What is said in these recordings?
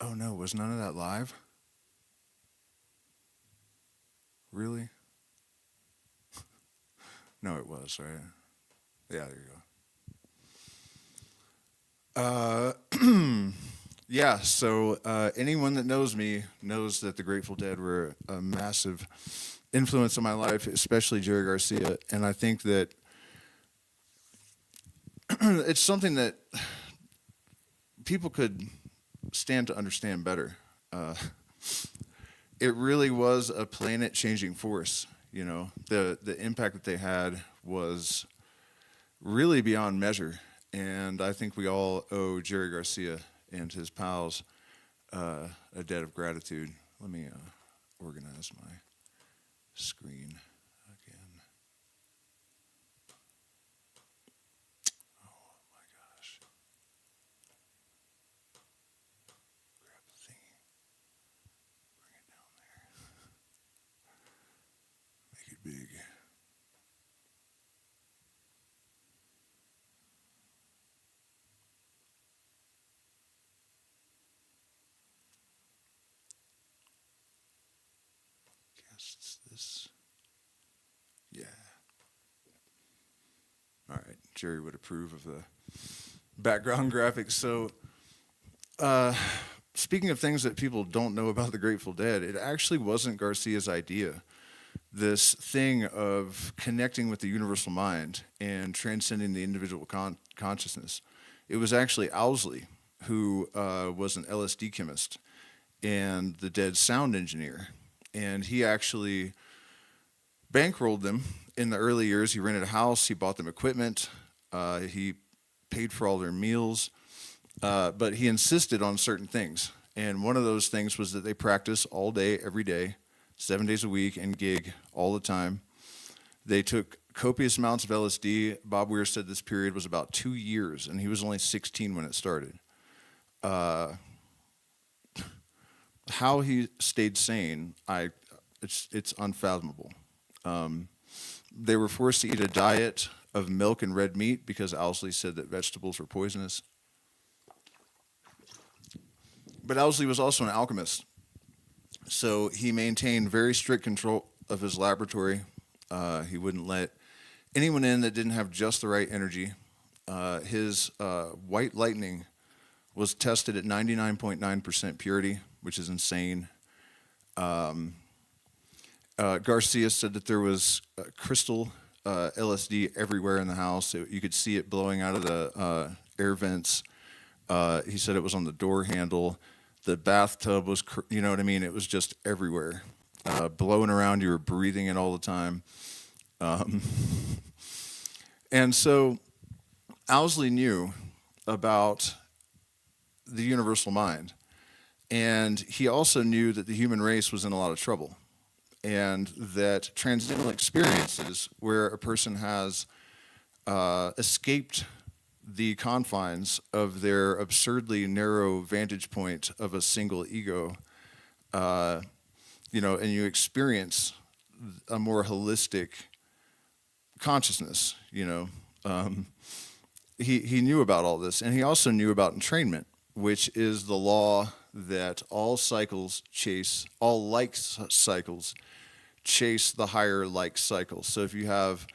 Oh no, was none of that live? Really? No, it was, right? Yeah, there you go. Yeah, so anyone that knows me knows that the Grateful Dead were a massive influence on my life, especially Jerry Garcia. And I think that it's something that people could stand to understand better. Uh, it really was a planet-changing force. You know, the impact that they had was really beyond measure, and I think we all owe Jerry Garcia and his pals a debt of gratitude. Let me organize my screen again. Oh my gosh! Grab the thingy, bring it down there, make it big. Guess it's this. Yeah. All right. Jerry would approve of the background graphics. So, uh, speaking of things that people don't know about the Grateful Dead, it actually wasn't Garcia's idea. This thing of connecting with the universal mind and transcending the individual consciousness. It was actually Owsley, who was an LSD chemist and the Dead sound engineer. And he actually bankrolled them in the early years. He rented a house, he bought them equipment, he paid for all their meals, but he insisted on certain things. And one of those things was that they practice all day, every day, 7 days a week, and gig all the time. They took copious amounts of LSD. Bob Weir said this period was about 2 years, and he was only 16 when it started. Uh, how he stayed sane, it's unfathomable. Um, they were forced to eat a diet of milk and red meat because Owsley said that vegetables were poisonous. But Owsley was also an alchemist, so he maintained very strict control of his laboratory. He wouldn't let anyone in that didn't have just the right energy. His white lightning was tested at 99.9% purity, which is insane. Garcia said that there was crystal LSD everywhere in the house. You could see it blowing out of the air vents. He said it was on the door handle. The bathtub was, you know what I mean? It was just everywhere. Blowing around, you were breathing it all the time. Um, and so Owsley knew about the universal mind. And he also knew that the human race was in a lot of trouble. And that transcendental experiences where a person has escaped the confines of their absurdly narrow vantage point of a single ego, and you experience a more holistic consciousness, he knew about all this, and he also knew about entrainment, which is the law that all like cycles chase the higher like cycles. So if you have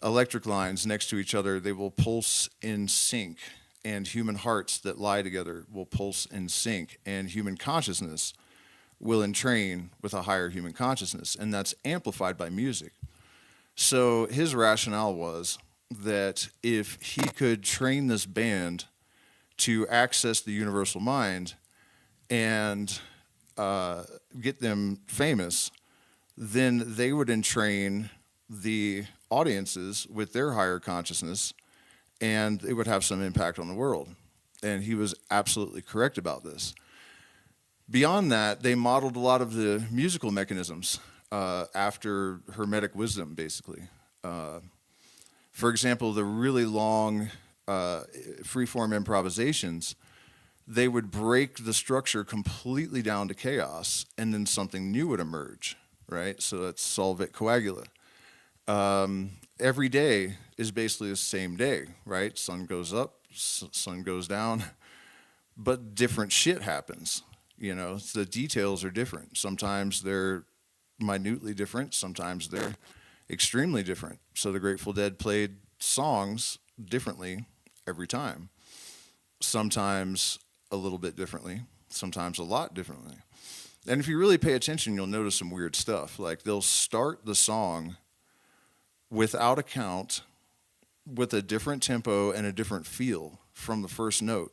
electric lines next to each other, they will pulse in sync, and human hearts that lie together will pulse in sync, and human consciousness will entrain with a higher human consciousness, and that's amplified by music. So his rationale was that if he could train this band to access the universal mind and get them famous, then they would entrain the audiences with their higher consciousness, and it would have some impact on the world. And he was absolutely correct about this. Beyond that, they modeled a lot of the musical mechanisms after Hermetic wisdom, basically. For example, the really long freeform improvisations, they would break the structure completely down to chaos, and then something new would emerge, right? So that's solvit coagula. Every day is basically the same day, right? Sun goes up, sun goes down, but different shit happens. You know, the details are different. Sometimes they're minutely different. Sometimes they're extremely different. So the Grateful Dead played songs differently every time. Sometimes a little bit differently. Sometimes a lot differently. And if you really pay attention, you'll notice some weird stuff. Like they'll start the song without a count, with a different tempo and a different feel from the first note.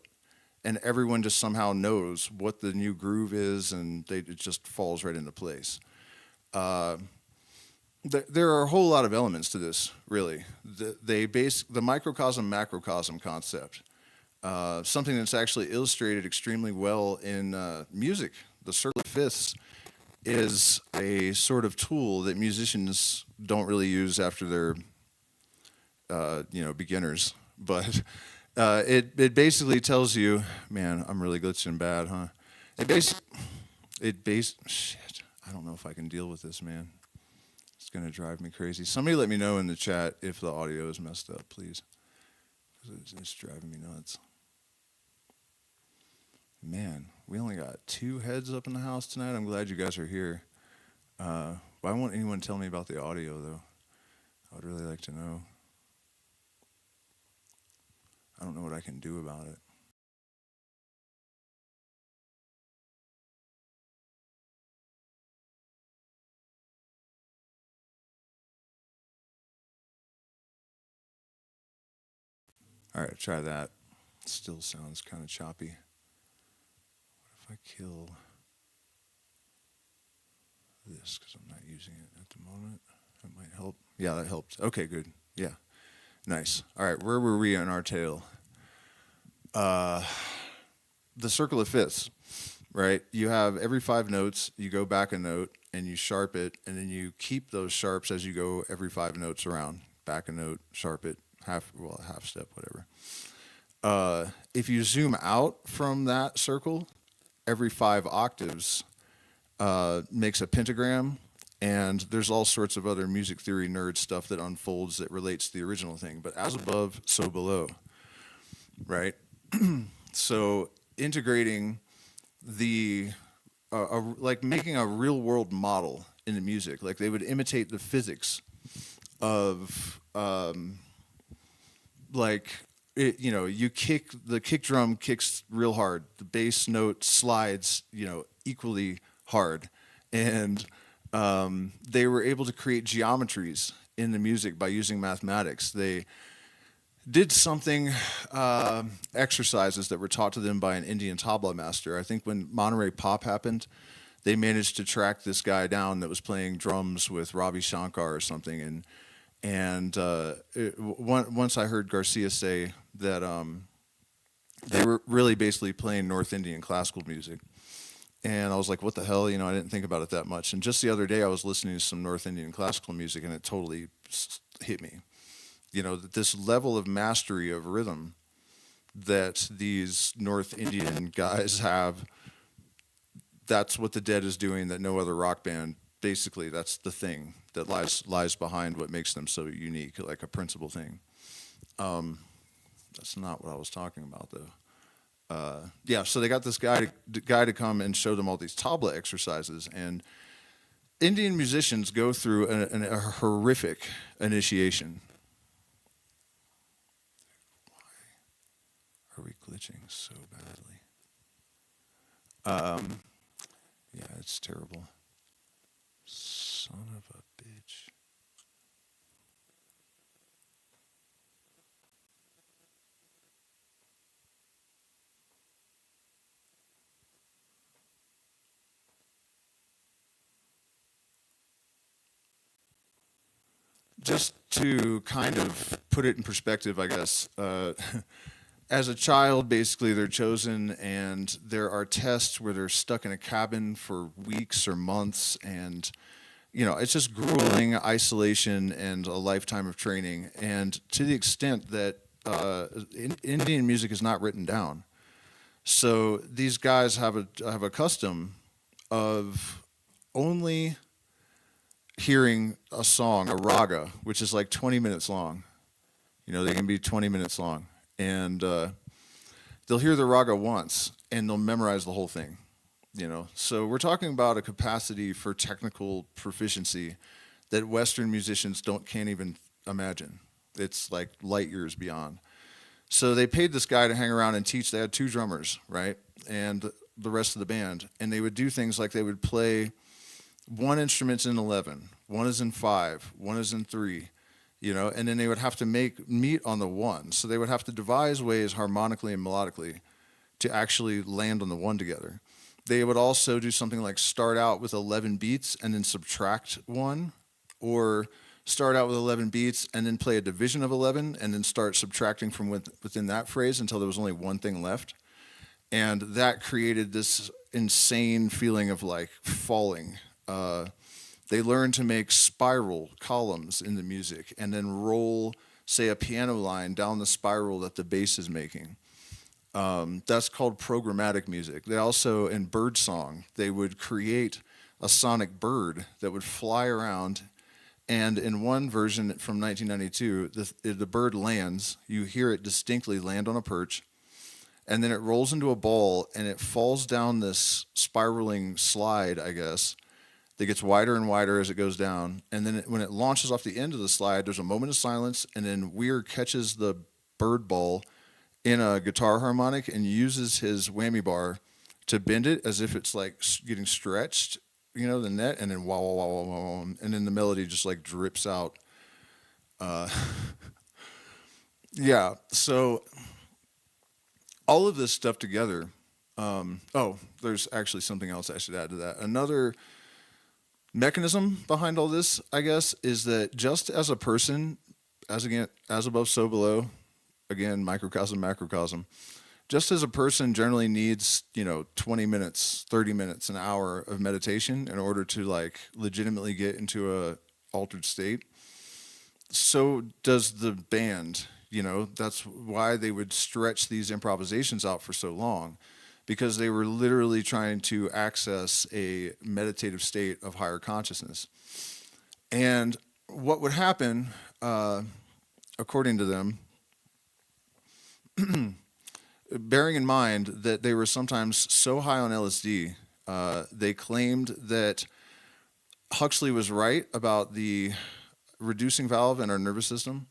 And everyone just somehow knows what the new groove is, and it just falls right into place. Uh, there are a whole lot of elements to this, really. They base the microcosm macrocosm concept, something that's actually illustrated extremely well in music. The circle of fifths is a sort of tool that musicians don't really use after they're beginners, but it basically tells you, man, I'm really glitching bad, huh? Shit, I don't know if I can deal with this, man. It's gonna drive me crazy. Somebody let me know in the chat if the audio is messed up, please. It's driving me nuts. Man, we only got 2 heads up in the house tonight. I'm glad you guys are here. Why won't anyone tell me about the audio, though? I would really like to know. I don't know what I can do about it. All right, try that. Still sounds kind of choppy. What if I kill this because I'm not using it at the moment? That might help. Yeah, that helped. Okay, good. Yeah, nice. All right, where were we on our tale? The circle of fifths, right? You have every 5 notes, you go back a note, and you sharp it, and then you keep those sharps as you go every 5 notes around. Back a note, sharp it, half step, whatever. If you zoom out from that circle, every 5 octaves makes a pentagram, and there's all sorts of other music theory nerd stuff that unfolds that relates to the original thing. But as above, so below, right? So integrating like making a real world model in the music, like they would imitate the physics of you kick the kick drum kicks real hard, the bass note slides equally hard, and they were able to create geometries in the music by using mathematics. They did something, exercises that were taught to them by an Indian tabla master. I think when Monterey Pop happened, they managed to track this guy down that was playing drums with Ravi Shankar or something. Once I heard Garcia say that they were really basically playing North Indian classical music. And I was like, what the hell? I didn't think about it that much. And just the other day, I was listening to some North Indian classical music, and it totally hit me. This level of mastery of rhythm that these North Indian guys have, that's what the Dead is doing that no other rock band, basically, that's the thing that lies behind what makes them so unique, like a principal thing. That's not what I was talking about, though. So they got this guy to come and show them all these tabla exercises, and Indian musicians go through a horrific initiation. Why are we glitching so badly? Yeah, it's terrible. Son of a bitch. Just to kind of put it in perspective, I guess, as a child, basically they're chosen, and there are tests where they're stuck in a cabin for weeks or months, and it's just grueling isolation and a lifetime of training. And to the extent that Indian music is not written down, so these guys have a custom of only hearing a song, a raga, which is like 20 minutes long. They can be 20 minutes long. And they'll hear the raga once, and they'll memorize the whole thing. So we're talking about a capacity for technical proficiency that Western musicians can't even imagine. It's like light years beyond. So they paid this guy to hang around and teach. They had two drummers, right, and the rest of the band, and they would do things like they would play one instrument's in 11, one is in 5, one is in 3, and then they would have to meet on the one. So they would have to devise ways harmonically and melodically to actually land on the one together. They would also do something like start out with 11 beats and then subtract one, or start out with 11 beats and then play a division of 11 and then start subtracting from within that phrase until there was only one thing left. And that created this insane feeling of like falling. They learned to make spiral columns in the music and then roll, say, a piano line down the spiral that the bass is making. That's called programmatic music. They also, in birdsong, they would create a sonic bird that would fly around. And in one version from 1992, the bird lands. You hear it distinctly land on a perch. And then it rolls into a ball, and it falls down this spiraling slide, I guess, that gets wider and wider as it goes down. And then when it launches off the end of the slide, there's a moment of silence, and then Weir catches the bird ball in a guitar harmonic and uses his whammy bar to bend it as if it's like getting stretched, the net, and then wah, wah, wah, wah, wah, and then the melody just like drips out. Yeah, so all of this stuff together. There's actually something else I should add to that. Another mechanism behind all this, I guess, is that just as a person, as above, so below, again, microcosm, macrocosm, just as a person generally needs, 20 minutes, 30 minutes, an hour of meditation in order to like legitimately get into a altered state, so does the band. That's why they would stretch these improvisations out for so long, because they were literally trying to access a meditative state of higher consciousness. And what would happen, according to them, bearing in mind that they were sometimes so high on LSD, they claimed that Huxley was right about the reducing valve in our nervous system,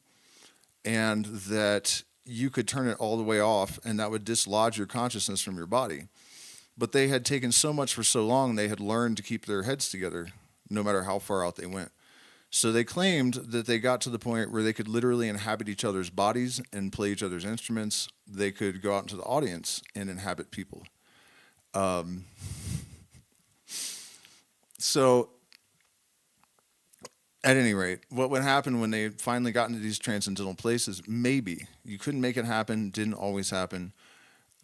and that you could turn it all the way off and that would dislodge your consciousness from your body. But they had taken so much for so long, they had learned to keep their heads together no matter how far out they went. So they claimed that they got to the point where they could literally inhabit each other's bodies and play each other's instruments. They could go out into the audience and inhabit people. So at any rate, what would happen when they finally got into these transcendental places, maybe, you couldn't make it happen, didn't always happen.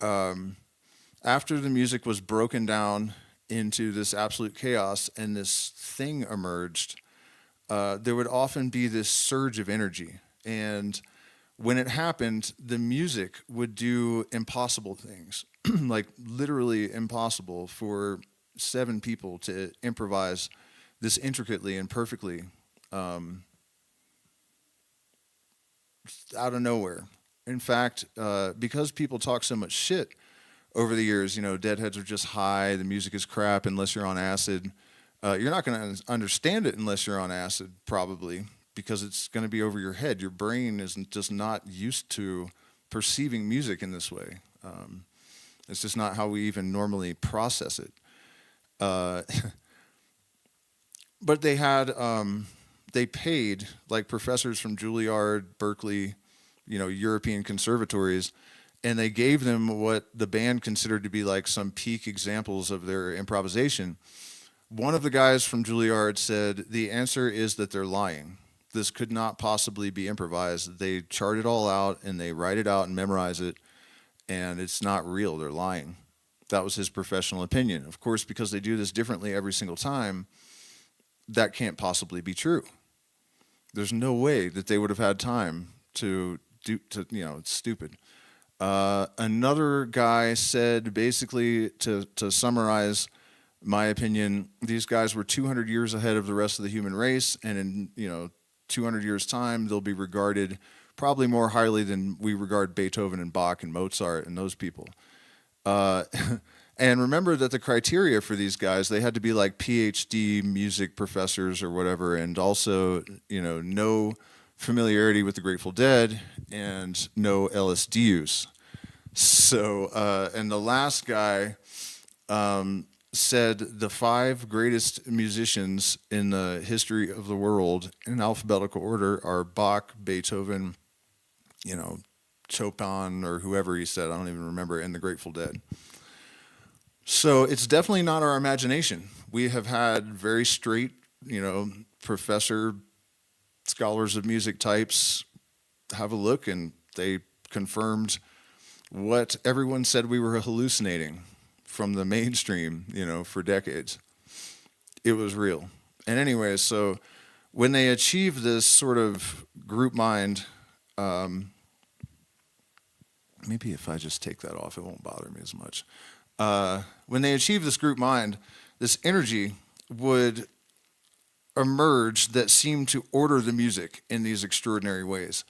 After the music was broken down into this absolute chaos and this thing emerged, there would often be this surge of energy. And when it happened, the music would do impossible things, like literally impossible for 7 people to improvise this intricately and perfectly out of nowhere. In fact, because people talk so much shit over the years, Deadheads are just high, the music is crap unless you're on acid. You're not going to understand it unless you're on acid, probably, because it's going to be over your head. Your brain is just not used to perceiving music in this way. It's just not how we even normally process it. But they had, they paid like professors from Juilliard, Berkeley, European conservatories, and they gave them what the band considered to be like some peak examples of their improvisation. One of the guys from Juilliard said, the answer is that they're lying. This could not possibly be improvised. They chart it all out and they write it out and memorize it, and it's not real. They're lying. That was his professional opinion. Of course, because they do this differently every single time, that can't possibly be true. There's no way that they would have had time to it's stupid. Another guy said, basically, to summarize my opinion, these guys were 200 years ahead of the rest of the human race, and in 200 years' time, they'll be regarded probably more highly than we regard Beethoven and Bach and Mozart and those people. And remember that the criteria for these guys, they had to be like PhD music professors or whatever, and also, no familiarity with the Grateful Dead and no LSD use. So, and the last guy said the 5 greatest musicians in the history of the world in alphabetical order are Bach, Beethoven, Chopin, or whoever he said, I don't even remember, and the Grateful Dead. So it's definitely not our imagination. We have had very straight, professor, scholars of music types have a look, and they confirmed what everyone said we were hallucinating from the mainstream, for decades. It was real. And anyway, so when they achieve this sort of group mind, maybe if I just take that off, it won't bother me as much. When they achieve this group mind, this energy would emerge that seemed to order the music in these extraordinary ways.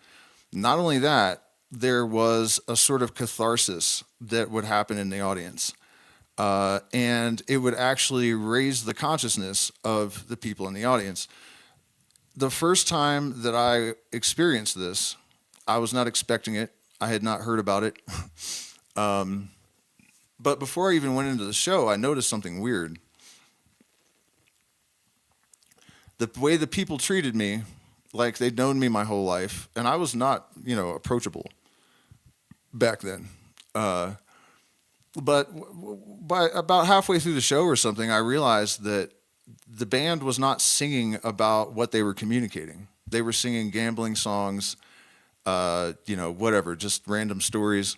Not only that, there was a sort of catharsis that would happen in the audience. And it would actually raise the consciousness of the people in the audience. The first time that I experienced this, I was not expecting it. I had not heard about it. But before I even went into the show, I noticed something weird. The way the people treated me, like they'd known me my whole life, and I was not, approachable back then. But by about halfway through the show or something, I realized that the band was not singing about what they were communicating. They were singing gambling songs, whatever, just random stories.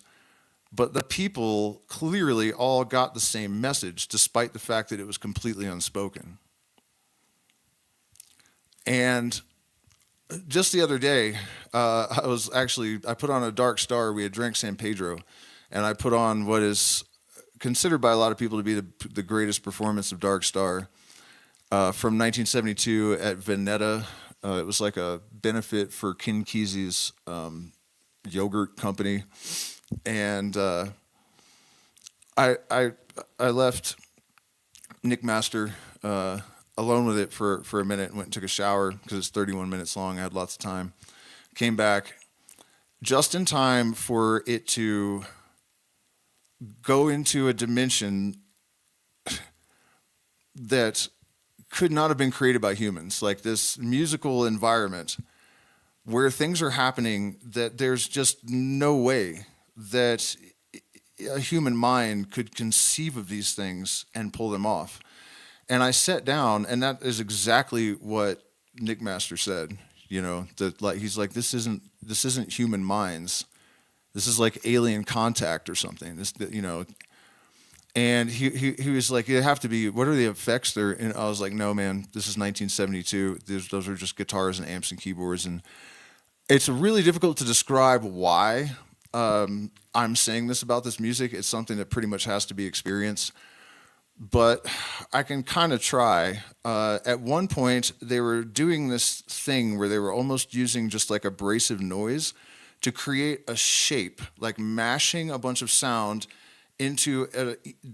But the people clearly all got the same message, despite the fact that it was completely unspoken. And just the other day, I put on a Dark Star. We had drank San Pedro, and I put on what is considered by a lot of people to be the greatest performance of Dark Star from 1972 at Veneta. It was like a benefit for Ken Kesey's yogurt company. And I left Nick Master alone with it for a minute and went and took a shower because it's 31 minutes long. I had lots of time. Came back just in time for it to go into a dimension that could not have been created by humans, like this musical environment where things are happening that there's just no way that a human mind could conceive of these things and pull them off. And I sat down, and that is exactly what Nick Master said. He's like, this isn't human minds. This is like alien contact or something. And he was like, you have to be. What are the effects there? And I was like, no, man, this is 1972. Those are just guitars and amps and keyboards, and it's really difficult to describe why I'm saying this about this music. It's something that pretty much has to be experienced. But I can kind of try. At one point, they were doing this thing where they were almost using just like abrasive noise to create a shape, like mashing a bunch of sound into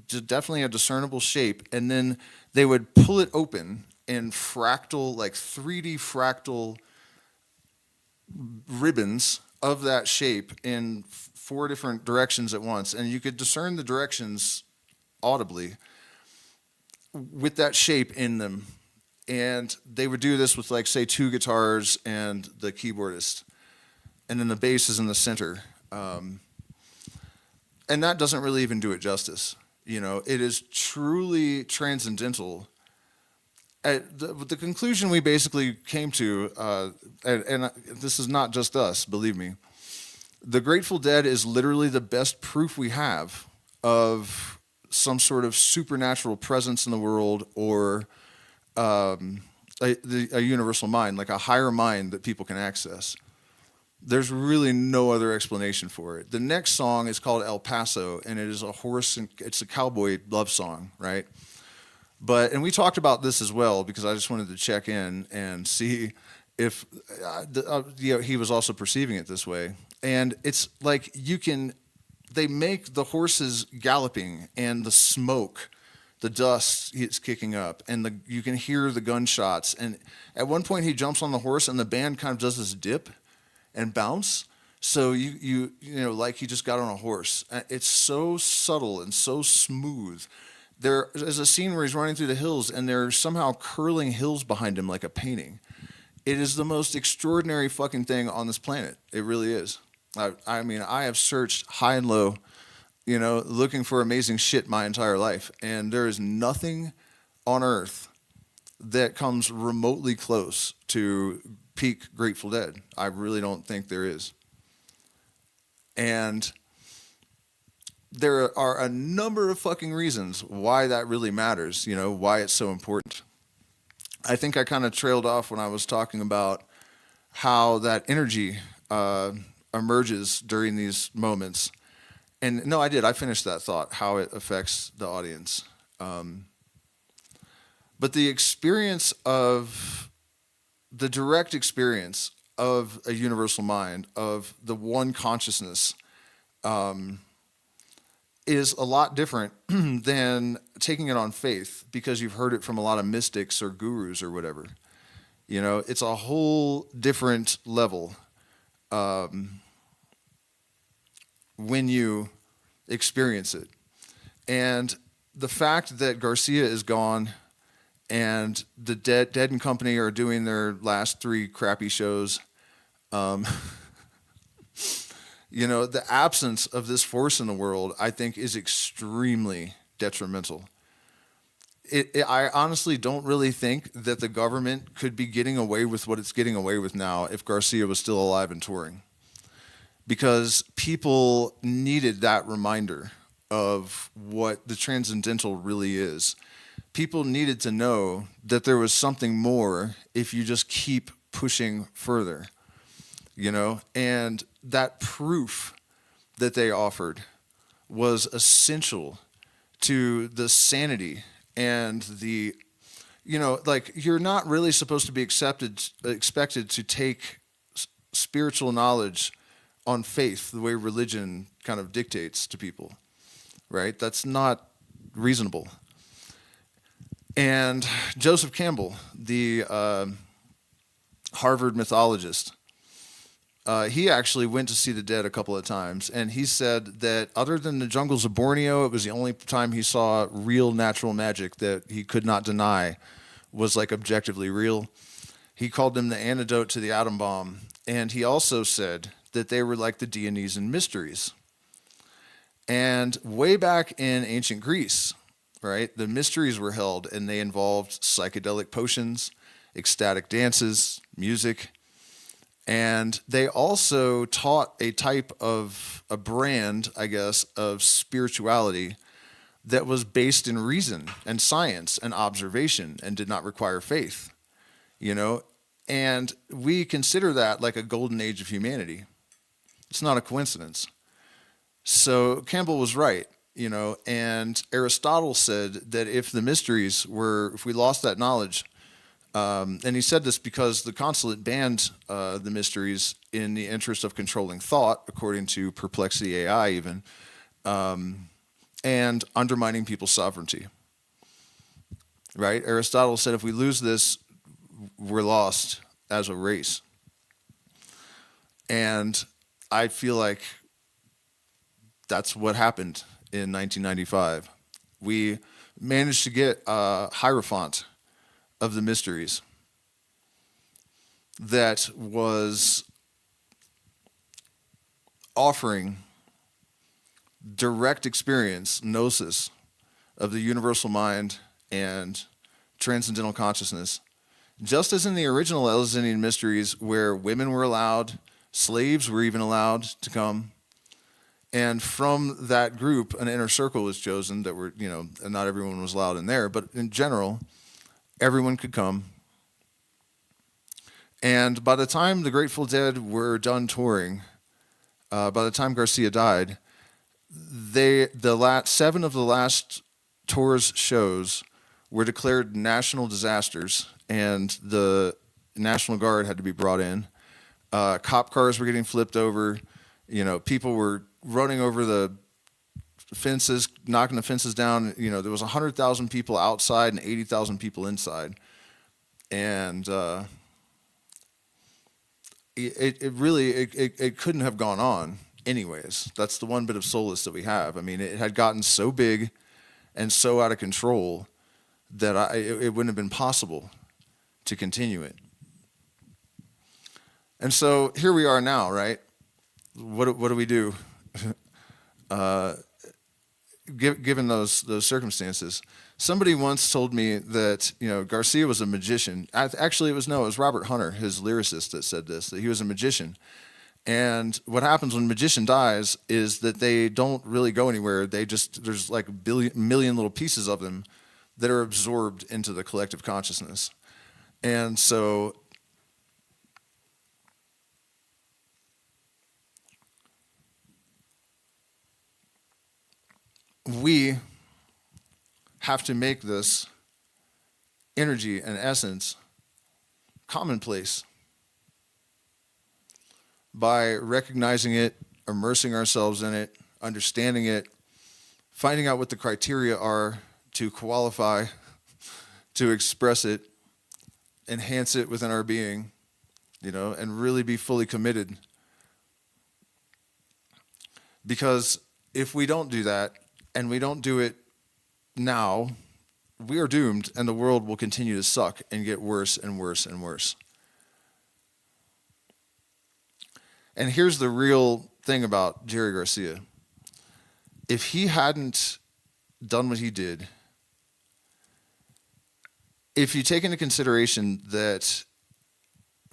definitely a discernible shape, and then they would pull it open in fractal, like 3D fractal ribbons of that shape in 4 different directions at once, and you could discern the directions audibly with that shape in them. And they would do this with, like, say, 2 guitars and the keyboardist, and then the bass is in the center. And that doesn't really even do it justice. It is truly transcendental. The conclusion we basically came to, and this is not just us, believe me, the Grateful Dead is literally the best proof we have of some sort of supernatural presence in the world, or a universal mind, like a higher mind that people can access. There's really no other explanation for it. The next song is called El Paso, and it is it's a cowboy love song, right? And we talked about this as well, because I just wanted to check in and see if he was also perceiving it this way. And it's like you can they make the horses galloping and the smoke, the dust is kicking up, and you can hear the gunshots. And at one point, he jumps on the horse, and the band kind of does this dip and bounce. So you know, like he just got on a horse. It's so subtle and so smooth. There is a scene where he's running through the hills, and there are somehow curling hills behind him like a painting. It is the most extraordinary fucking thing on this planet. It really is. I mean, I have searched high and low, you know, looking for amazing shit my entire life, and there is nothing on earth that comes remotely close to peak Grateful Dead. I really don't think there is. And there are a number of fucking reasons why that really matters, you know, why it's so important. I think I kind of trailed off when I was talking about how that energy emerges during these moments. And no, I did. I finished that thought, how it affects the audience. But the experience of, the direct experience of a universal mind, of the one consciousness, is a lot different than taking it on faith because you've heard it from a lot of mystics or gurus or whatever. You know, it's a whole different level when you experience it. And the fact that Garcia is gone and the Dead and Company are doing their last 3 crappy shows, you know, the absence of this force in the world, I think, is extremely detrimental. I honestly don't really think that the government could be getting away with what it's getting away with now if Garcia was still alive and touring. Because people needed that reminder of what the transcendental really is. People needed to know that there was something more if you just keep pushing further, you know? And that proof that they offered was essential to the sanity and the, you know, like, you're not really supposed to be expected to take spiritual knowledge on faith the way religion kind of dictates to people, right? That's not reasonable. And Joseph Campbell, the Harvard mythologist, he actually went to see the Dead a couple of times, and he said that other than the jungles of Borneo, it was the only time he saw real natural magic that he could not deny was like objectively real. He called them the antidote to the atom bomb, and he also said that they were like the Dionysian mysteries. And way back in ancient Greece, right, the mysteries were held, and they involved psychedelic potions, ecstatic dances, music. And they also taught a type of, a brand, I guess, of spirituality that was based in reason and science and observation and did not require faith, you know? And we consider that like a golden age of humanity. It's not a coincidence. So Campbell was right, you know, and Aristotle said that if the mysteries were, if we lost that knowledge, and he said this because the consulate banned the mysteries in the interest of controlling thought, according to Perplexity AI even, and undermining people's sovereignty. Right? Aristotle said if we lose this, we're lost as a race. And I feel like that's what happened in 1995. We managed to get a hierophant of the mysteries that was offering direct experience, gnosis, of the universal mind and transcendental consciousness, just as in the original Eleusinian mysteries where women were allowed, slaves were even allowed to come. And from that group, an inner circle was chosen that were, you know, not everyone was allowed in there, but in general, everyone could come. And by the time the Grateful Dead were done touring, by the time Garcia died, 7 of the last tour's shows were declared national disasters, and the National Guard had to be brought in. Cop cars were getting flipped over. You know, people were running over the fences, knocking the fences down. There was 100,000 people outside and 80,000 people inside, and it really it couldn't have gone on anyways. That's the one bit of solace that we have. I mean, it had gotten so big and so out of control that it wouldn't have been possible to continue it. And so here we are now, right? What do we do? Given those circumstances, somebody once told me that Garcia was a magician. Actually, it was Robert Hunter, his lyricist, that said this, that he was a magician. And what happens when a magician dies is that they don't really go anywhere. There's like a million little pieces of them that are absorbed into the collective consciousness. And so we have to make this energy and essence commonplace by recognizing it, immersing ourselves in it, understanding it, finding out what the criteria are to qualify, to express it, enhance it within our being, and really be fully committed. Because if we don't do that, and we don't do it now, we are doomed, and the world will continue to suck and get worse and worse and worse. And here's the real thing about Jerry Garcia. If he hadn't done what he did, if you take into consideration that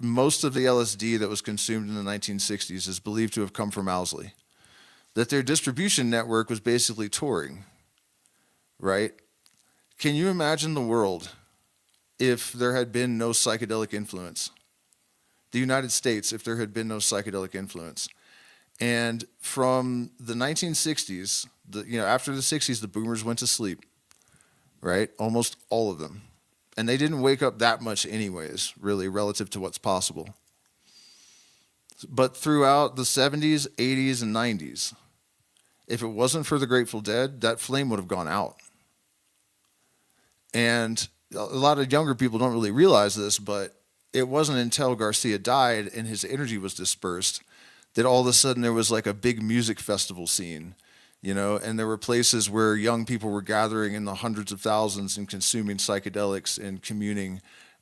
most of the LSD that was consumed in the 1960s is believed to have come from Owsley, that their distribution network was basically touring, right? Can you imagine the world if there had been no psychedelic influence? The United States, if there had been no psychedelic influence. And from the 1960s, after the 60s, the boomers went to sleep, right? Almost all of them. And they didn't wake up that much anyways, really, relative to what's possible. But throughout the 70s, 80s, and 90s, if it wasn't for the Grateful Dead, that flame would have gone out. And a lot of younger people don't really realize this, but it wasn't until Garcia died and his energy was dispersed that all of a sudden there was like a big music festival scene, and there were places where young people were gathering in the hundreds of thousands and consuming psychedelics and communing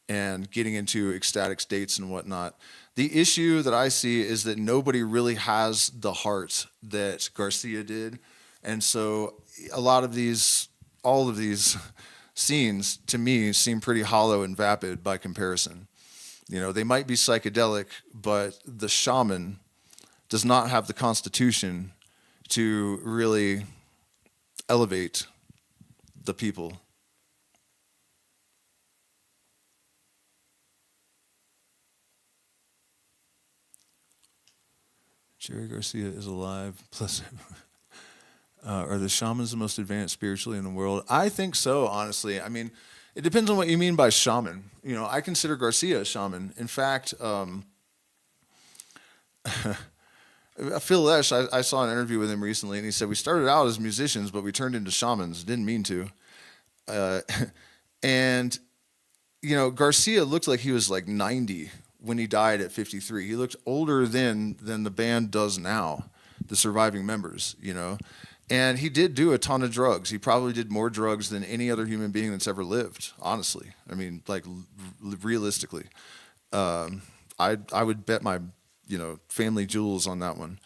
and getting into ecstatic states and whatnot. The issue that I see is that nobody really has the heart that Garcia did. And so all of these scenes, to me, seem pretty hollow and vapid by comparison. They might be psychedelic, but the shaman does not have the constitution to really elevate the people. Jerry Garcia is alive. Plus, are the shamans the most advanced spiritually in the world? I think so, honestly. I mean, it depends on what you mean by shaman. I consider Garcia a shaman. In fact, Phil Lesh, I saw an interview with him recently, and he said, we started out as musicians, but we turned into shamans. Didn't mean to. And, Garcia looked like he was like 90 when he died at 53. He looked older then than the band does now, the surviving members, And he did do a ton of drugs. He probably did more drugs than any other human being that's ever lived, honestly. I mean, like, realistically. I would bet my, family jewels on that one.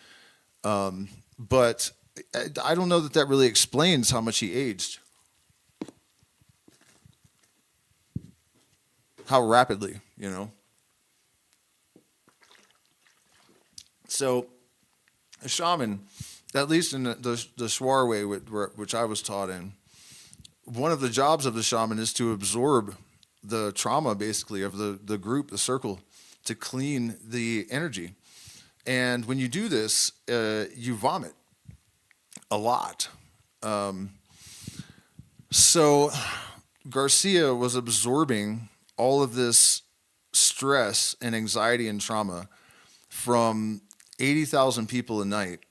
But I don't know that really explains how much he aged. How rapidly, So, a shaman, at least in the Shuar way, which I was taught in, one of the jobs of the shaman is to absorb the trauma, basically, of the group, the circle, to clean the energy. And when you do this, you vomit a lot. So Garcia was absorbing all of this stress and anxiety and trauma from 80,000 people a night.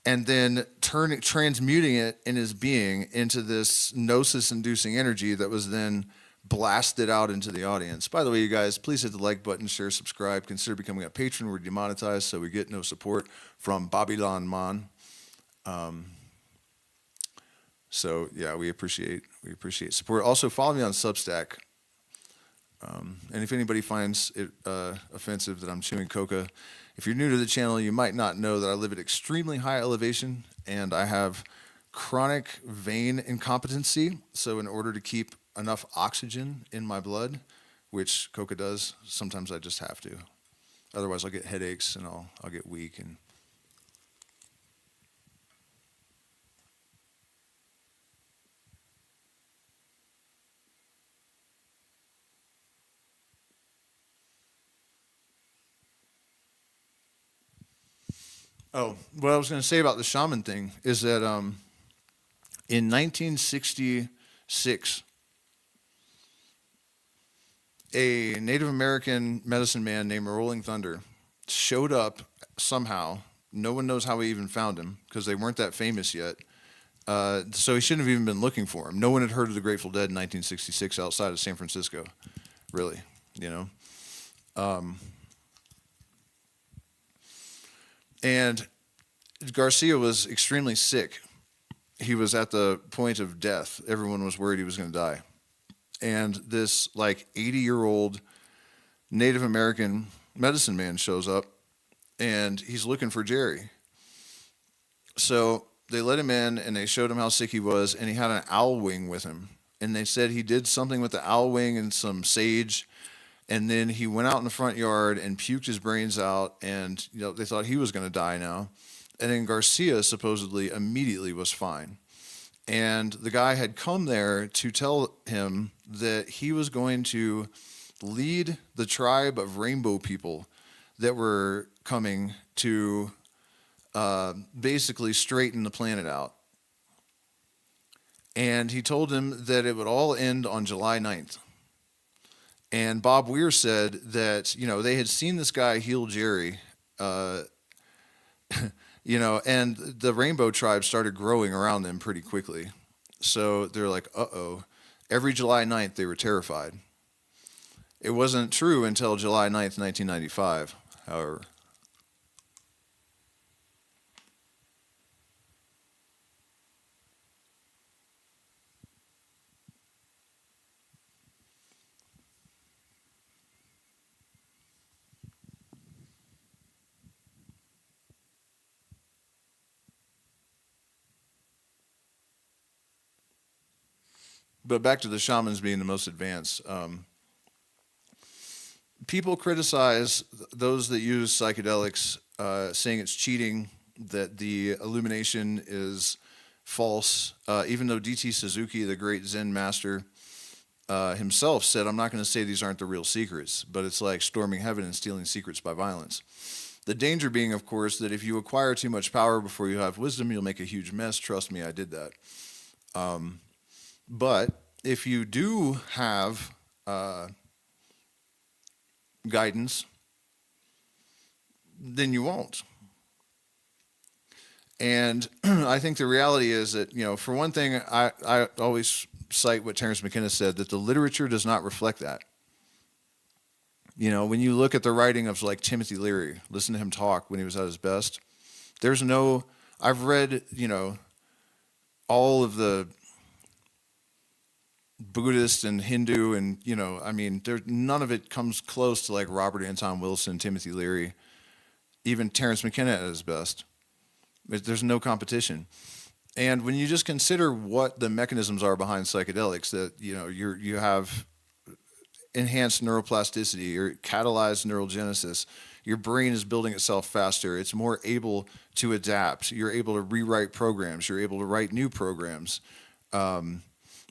and then transmuting it in his being into this gnosis-inducing energy that was then blasted out into the audience. By the way, you guys, please hit the like button, share, subscribe, consider becoming a patron. We're demonetized, so we get no support from Babylon Man. So yeah, we appreciate support. Also, follow me on Substack. And if anybody finds it offensive that I'm chewing coca, if you're new to the channel, you might not know that I live at extremely high elevation and I have chronic vein incompetency. So in order to keep enough oxygen in my blood, which coca does, sometimes I just have to. Otherwise, I'll get headaches and I'll get weak. And oh, what I was going to say about the shaman thing is that in 1966, a Native American medicine man named Rolling Thunder showed up somehow. No one knows how he even found him because they weren't that famous yet. So he shouldn't have even been looking for him. No one had heard of the Grateful Dead in 1966 outside of San Francisco, really, you know. And Garcia was extremely sick. He was at the point of death. Everyone was worried he was going to die. And this like 80-year-old Native American medicine man shows up and he's looking for Jerry. So they let him in and they showed him how sick he was, and he had an owl wing with him. And they said he did something with the owl wing and some sage, and then he went out in the front yard and puked his brains out, and they thought he was going to die now. And then Garcia supposedly immediately was fine. And the guy had come there to tell him that he was going to lead the tribe of rainbow people that were coming to basically straighten the planet out. And he told him that it would all end on July 9th. And Bob Weir said that, they had seen this guy heal Jerry, and the rainbow tribe started growing around them pretty quickly. So they're like, uh-oh. Every July 9th, they were terrified. It wasn't true until July 9th, 1995, however. But back to the shamans being the most advanced. People criticize those that use psychedelics, saying it's cheating, that the illumination is false, even though D.T. Suzuki, the great Zen master, himself said, I'm not going to say these aren't the real secrets, but it's like storming heaven and stealing secrets by violence. The danger being, of course, that if you acquire too much power before you have wisdom, you'll make a huge mess. Trust me, I did that. But if you do have guidance, then you won't. And I think the reality is that, for one thing, I always cite what Terence McKenna said, that the literature does not reflect that. When you look at the writing of like Timothy Leary, listen to him talk when he was at his best, I've read, all of the Buddhist and Hindu, and none of it comes close to like Robert Anton Wilson, Timothy Leary, even Terence McKenna at his best. There's no competition. And when you just consider what the mechanisms are behind psychedelics, that you have enhanced neuroplasticity or catalyzed neurogenesis, your brain is building itself faster, it's more able to adapt, you're able to rewrite programs, you're able to write new programs.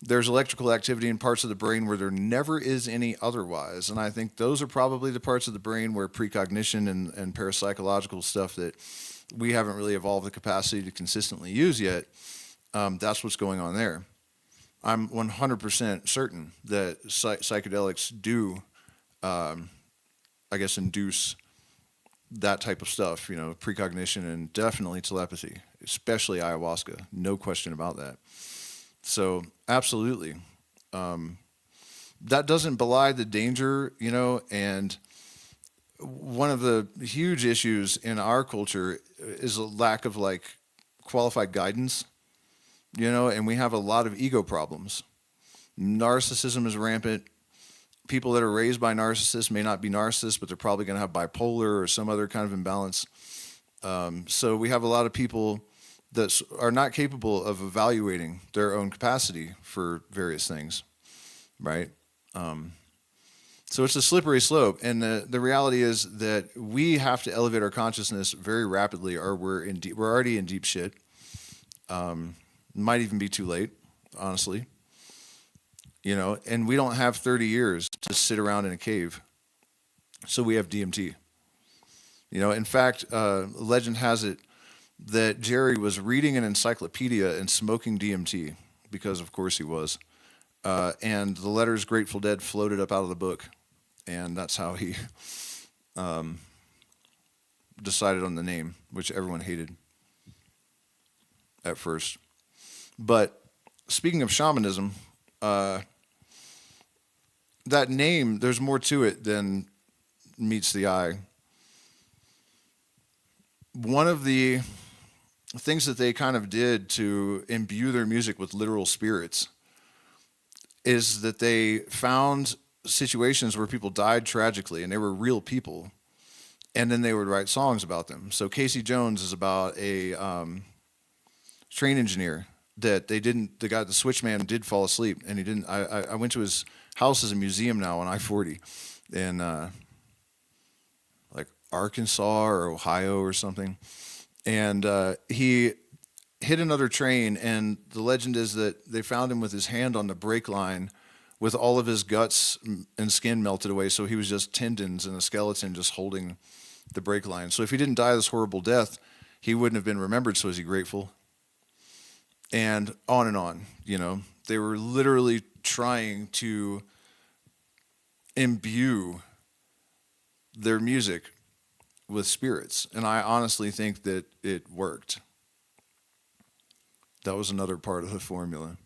There's electrical activity in parts of the brain where there never is any otherwise. And I think those are probably the parts of the brain where precognition and parapsychological stuff that we haven't really evolved the capacity to consistently use yet, that's what's going on there. I'm 100% certain that psychedelics do, induce that type of stuff, precognition and definitely telepathy, especially ayahuasca. No question about that. So, absolutely. That doesn't belie the danger, and one of the huge issues in our culture is a lack of like qualified guidance, and we have a lot of ego problems. Narcissism is rampant. People that are raised by narcissists may not be narcissists, but they're probably going to have bipolar or some other kind of imbalance. So we have a lot of people that are not capable of evaluating their own capacity for various things, right? So it's a slippery slope, and the reality is that we have to elevate our consciousness very rapidly, or we're already in deep shit. Might even be too late, honestly. And we don't have 30 years to sit around in a cave. So we have DMT. In fact, legend has it that Jerry was reading an encyclopedia and smoking DMT, because of course he was. And the letters Grateful Dead floated up out of the book. And that's how he decided on the name, which everyone hated at first. But speaking of shamanism, that name, there's more to it than meets the eye. One of the things that they kind of did to imbue their music with literal spirits is that they found situations where people died tragically and they were real people, and then they would write songs about them. So Casey Jones is about a train engineer that the switchman did fall asleep, and he didn't. I went to his house as a museum now on I-40 in like Arkansas or Ohio or something, and he hit another train, and the legend is that they found him with his hand on the brake line with all of his guts and skin melted away, so he was just tendons and a skeleton just holding the brake line. So if he didn't die this horrible death, he wouldn't have been remembered, so is he grateful? And on, They were literally trying to imbue their music with spirits, and I honestly think that it worked. That was another part of the formula.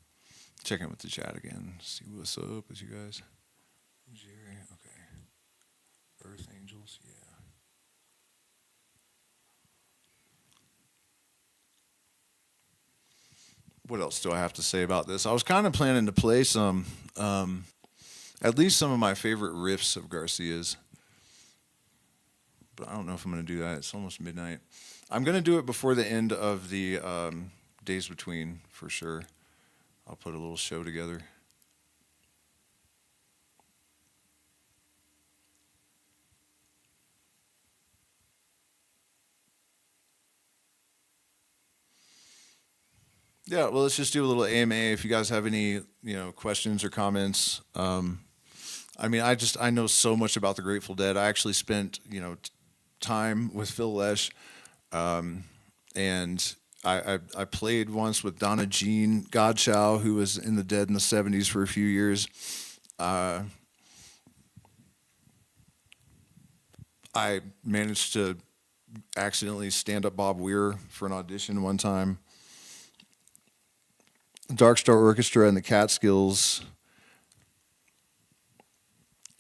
Check in with the chat again. See what's up with you guys. Jerry, okay. Earth Angels, yeah. What else do I have to say about this? I was kind of planning to play some, at least some of my favorite riffs of Garcia's, but I don't know if I'm going to do that. It's almost midnight. I'm going to do it before the end of the Days Between, for sure. I'll put a little show together. Yeah, well, let's just do a little AMA. If you guys have any, questions or comments. I know so much about the Grateful Dead. I actually spent, time with Phil Lesh, and I played once with Donna Jean Godchow, who was in the Dead in the 70s for a few years. I managed to accidentally stand up Bob Weir for an audition one time. Dark Star Orchestra and the Catskills.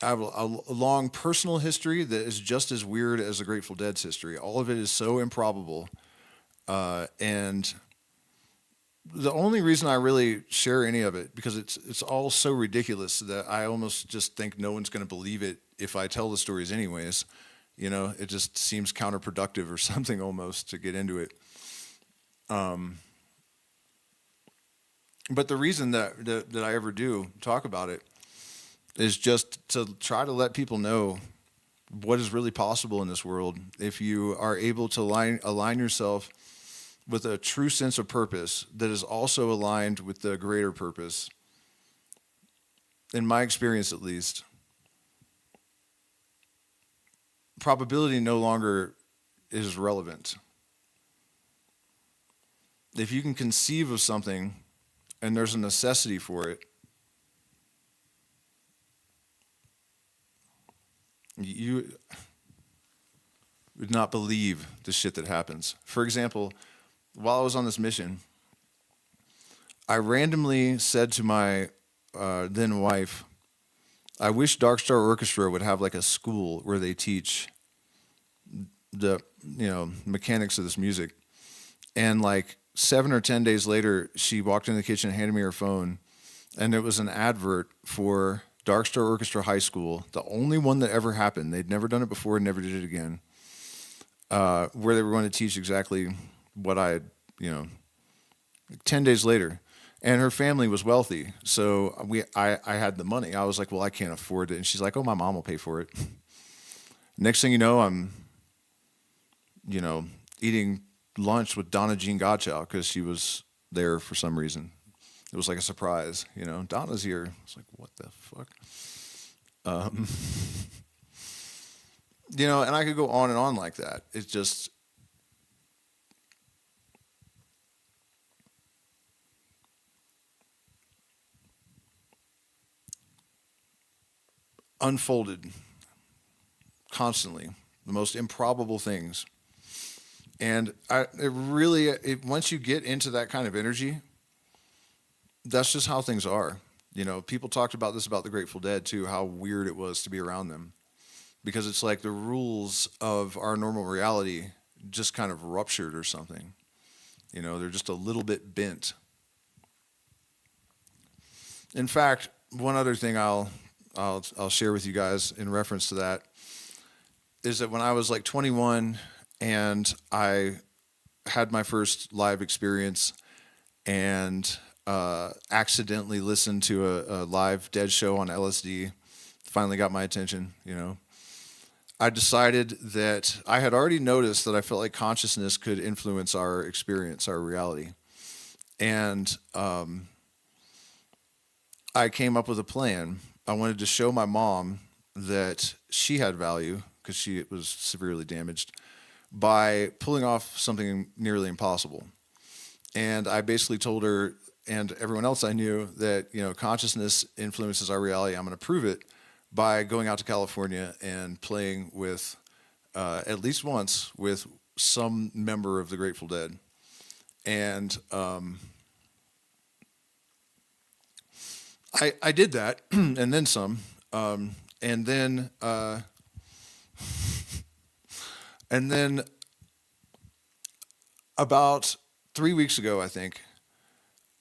I have a long personal history that is just as weird as the Grateful Dead's history. All of it is so improbable. And the only reason I really share any of it, because it's all so ridiculous that I almost just think no one's going to believe it if I tell the stories anyways. It just seems counterproductive or something almost to get into it. But the reason that I ever do talk about it is just to try to let people know what is really possible in this world if you are able to align yourself with a true sense of purpose that is also aligned with the greater purpose. In my experience, at least, probability no longer is relevant. If you can conceive of something and there's a necessity for it, would not believe the shit that happens. For example, while I was on this mission, I randomly said to my then wife, I wish Dark Star Orchestra would have like a school where they teach the mechanics of this music. And like 7 or 10 days later, she walked in the kitchen and handed me her phone, and it was an advert for Dark Star Orchestra High School, the only one that ever happened. They'd never done it before and never did it again, where they were going to teach exactly what I had, 10 days later. And her family was wealthy, so I had the money. I was like, well, I can't afford it. And she's like, oh, my mom will pay for it. Next thing you know, I'm, eating lunch with Donna Jean Godchow because she was there for some reason. It was like a surprise, Donna's here. It's like, what the fuck? Um, and I could go on and on like that. It's just, unfolded constantly, the most improbable things. And once you get into that kind of energy, that's just how things are. People talked about this about the Grateful Dead too, how weird it was to be around them, because it's like the rules of our normal reality just kind of ruptured or something. They're just a little bit bent. In fact, one other thing I'll share with you guys in reference to that is that when I was like 21 and I had my first live experience and accidentally listened to a live Dead show on LSD, finally got my attention, I decided that I had already noticed that I felt like consciousness could influence our experience, our reality. And I came up with a plan. I wanted to show my mom that she had value because she was severely damaged by pulling off something nearly impossible. And I basically told her and everyone else I knew that, consciousness influences our reality. I'm going to prove it by going out to California and playing with, at least once, with some member of the Grateful Dead. And I did that, and then some. And then about 3 weeks ago, I think,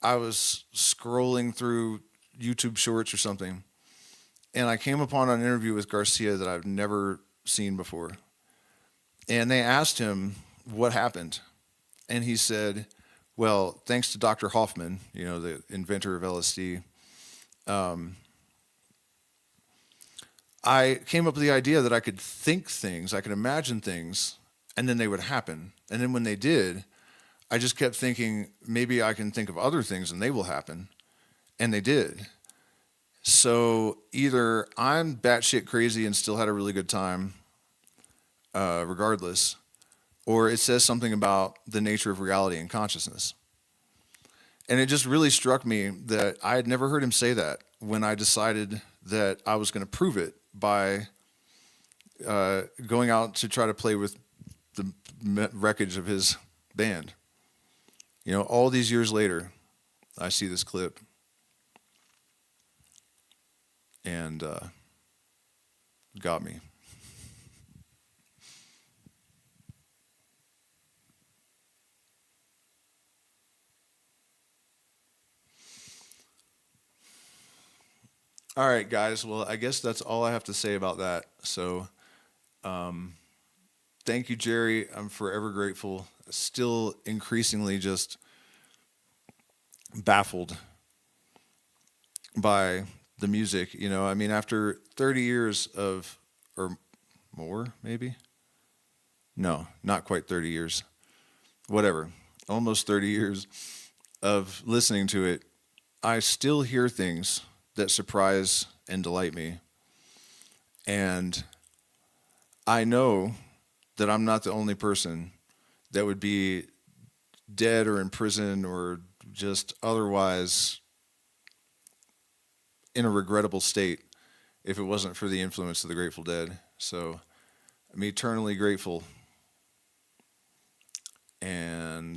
I was scrolling through YouTube Shorts or something, and I came upon an interview with Garcia that I've never seen before. And they asked him what happened, and he said, well, thanks to Dr. Hoffman, the inventor of LSD, I came up with the idea that I could think things, I could imagine things, and then they would happen. And then when they did, I just kept thinking, maybe I can think of other things and they will happen. And they did. So either I'm batshit crazy and still had a really good time, regardless, or it says something about the nature of reality and consciousness. And it just really struck me that I had never heard him say that when I decided that I was going to prove it by going out to try to play with the wreckage of his band. All these years later, I see this clip, and got me. All right, guys. Well, I guess that's all I have to say about that. So, thank you, Jerry. I'm forever grateful. Still increasingly just baffled by the music. After 30 years of, or more, maybe? No, not quite 30 years. Whatever. Almost 30 years of listening to it, I still hear things that surprise and delight me. And I know that I'm not the only person that would be dead or in prison or just otherwise in a regrettable state if it wasn't for the influence of the Grateful Dead. So I'm eternally grateful and